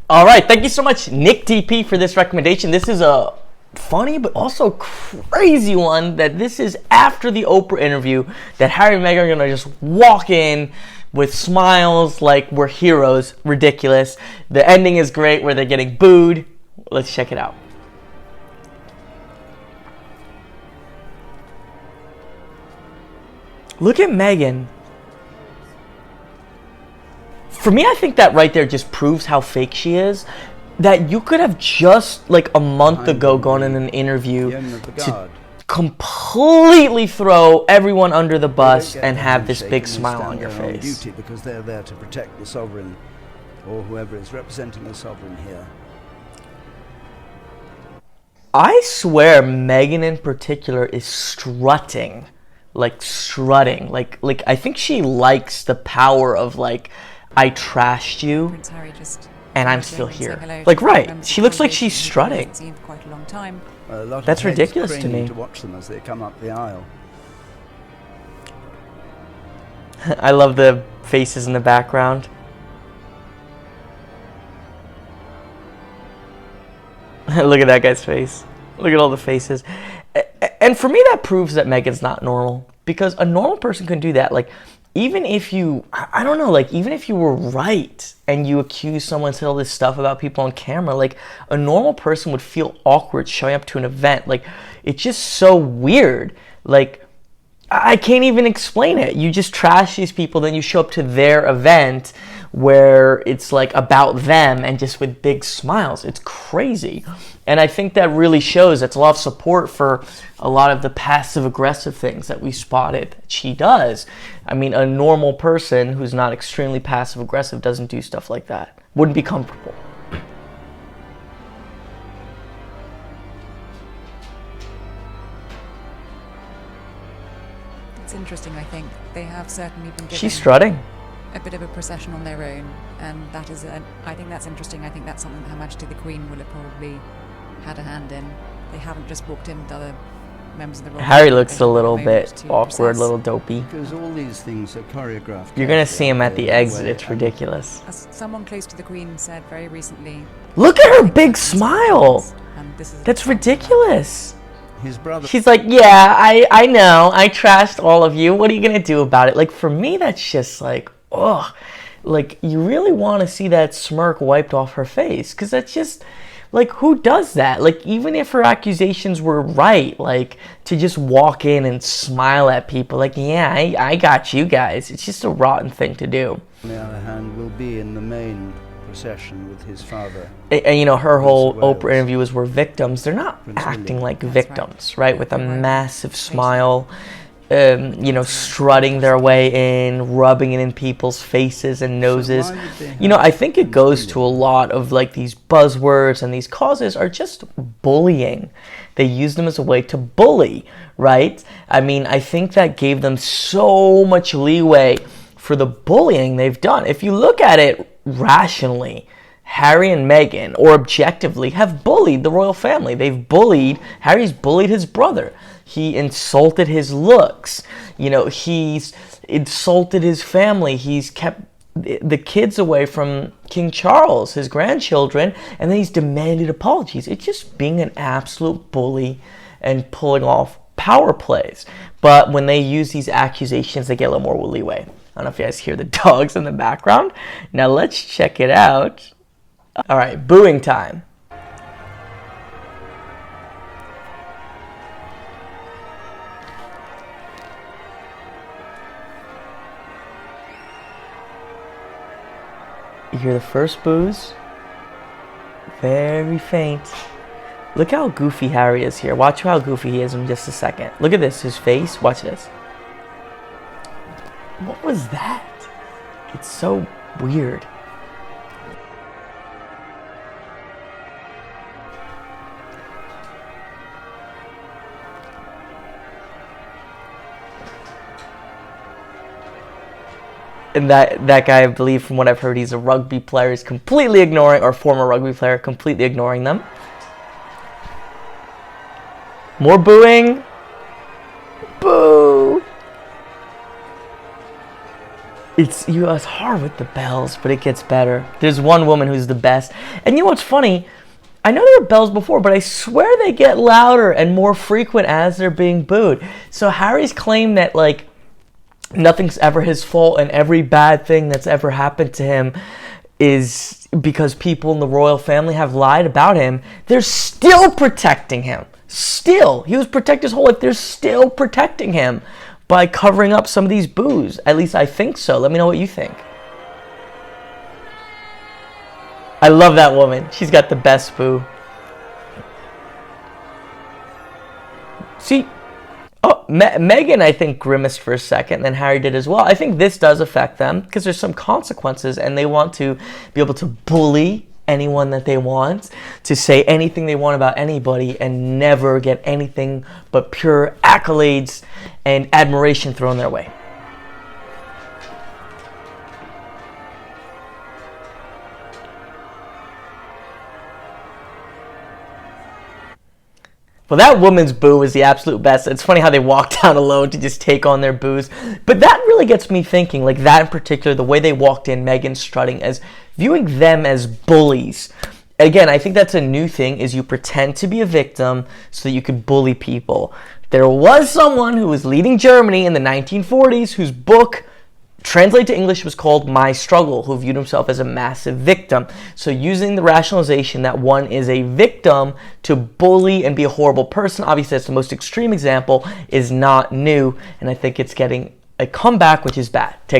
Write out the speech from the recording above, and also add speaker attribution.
Speaker 1: All right, thank you so much, Nick DP, for this recommendation. This is a funny but also crazy one. That this is after the Oprah interview that Harry and Meghan are gonna just walk in with smiles like we're heroes. Ridiculous. The ending is great where they're getting booed. Let's check it out. Look at Meghan. For me, I think that right there just proves how fake she is. That you could have just like a month ago gone in an interview to completely throw everyone under the bus and have this big smile on your face.
Speaker 2: Because they're there to protect the sovereign, or whoever is representing the sovereign here.
Speaker 1: I swear Meghan in particular is strutting. Like strutting. Like I think she likes the power of like, I trashed you, and I'm still here. Like, right? She looks like she's strutting. That's ridiculous to me.
Speaker 2: To watch them as they come up the aisle.
Speaker 1: I love the faces in the background. Look at that guy's face. Look at all the faces. And for me, that proves that Meghan's not normal, because a normal person can do that. Like, even if you, I don't know, like, even if you were right and you accuse someone, said all this stuff about people on camera, like, a normal person would feel awkward showing up to an event. Like, it's just so weird. Like, I can't even explain it. You just trash these people, then you show up to their event where it's like about them and just with big smiles. It's crazy. And I think that really shows that's a lot of support for a lot of the passive aggressive things that we spotted she does. I mean, a normal person who's not extremely passive aggressive doesn't do stuff like that. Wouldn't be comfortable.
Speaker 3: It's interesting, I think. They have certainly been given
Speaker 1: She's strutting
Speaker 3: a bit of a procession on their own, and that is, I think that's interesting. I think that's something that Her Majesty the Queen will have probably had a hand in. They haven't just walked in with other members of the royal
Speaker 1: Harry
Speaker 3: family.
Speaker 1: looks a little bit awkward, a little dopey.
Speaker 2: Because all these things are choreographed.
Speaker 1: You're gonna see him at the exit. It's ridiculous.
Speaker 3: As someone close to the Queen said very recently,
Speaker 1: look at her big smile.
Speaker 3: and this is
Speaker 1: That's ridiculous.
Speaker 2: His brother.
Speaker 1: She's like, yeah, I know. I trashed all of you. What are you going to do about it? Like, for me, that's just like, ugh. Like, you really want to see that smirk wiped off her face. Because that's just, like, who does that? Like, even if her accusations were right, like, to just walk in and smile at people. Like, yeah, I got you guys. It's just a rotten thing to do.
Speaker 2: On the other hand, will be in the main procession with his father.
Speaker 1: And you know, her whole Oprah interview is we're victims. They're not acting like victims, right? With a massive smile, you know, strutting their way in, rubbing it in people's faces and noses. You know, I think it goes to a lot of like these buzzwords, and these causes are just bullying. They use them as a way to bully, right? I mean, I think that gave them so much leeway for the bullying they've done. If you look at it rationally, Harry and Meghan, or objectively, have bullied the royal family. Harry's bullied his brother. He insulted his looks. You know, he's insulted his family. He's kept the kids away from King Charles, his grandchildren, and then he's demanded apologies. It's just being an absolute bully and pulling off power plays. But when they use these accusations, they get a little more leeway. I don't know if you guys hear the dogs in the background. Now let's check it out. All right, booing time. You hear the first boos. Very faint. Look how goofy Harry is here. Watch how goofy he is in just a second. Look at this, his face. Watch this. What was that? It's so weird. And that guy, I believe, from what I've heard, he's a rugby player. He's completely ignoring, or former rugby player, completely ignoring them. More booing. Boo. It's hard with the bells, but it gets better. There's one woman who's the best. And you know what's funny? I know there were bells before, but I swear they get louder and more frequent as they're being booed. So Harry's claim that, like, nothing's ever his fault and every bad thing that's ever happened to him is because people in the royal family have lied about him. They're still protecting him. Still. He was protected his whole life. They're still protecting him by covering up some of these boos. At least I think so. Let me know what you think. I love that woman. She's got the best boo. See, Meghan, I think, grimaced for a second, and then Harry did as well. I think this does affect them because there's some consequences, and they want to be able to bully anyone that they want, to say anything they want about anybody, and never get anything but pure accolades and admiration thrown their way. Well, that woman's boo was the absolute best. It's funny how they walked down alone to just take on their boos. But that really gets me thinking, like that in particular, the way they walked in, Meghan strutting, as viewing them as bullies. Again, I think that's a new thing, is you pretend to be a victim so that you could bully people. There was someone who was leading Germany in the 1940s whose book, translated to English, was called My Struggle, who viewed himself as a massive victim. So using the rationalization that one is a victim to bully and be a horrible person, obviously that's the most extreme example, is not new, and I think it's getting a comeback, which is bad. Take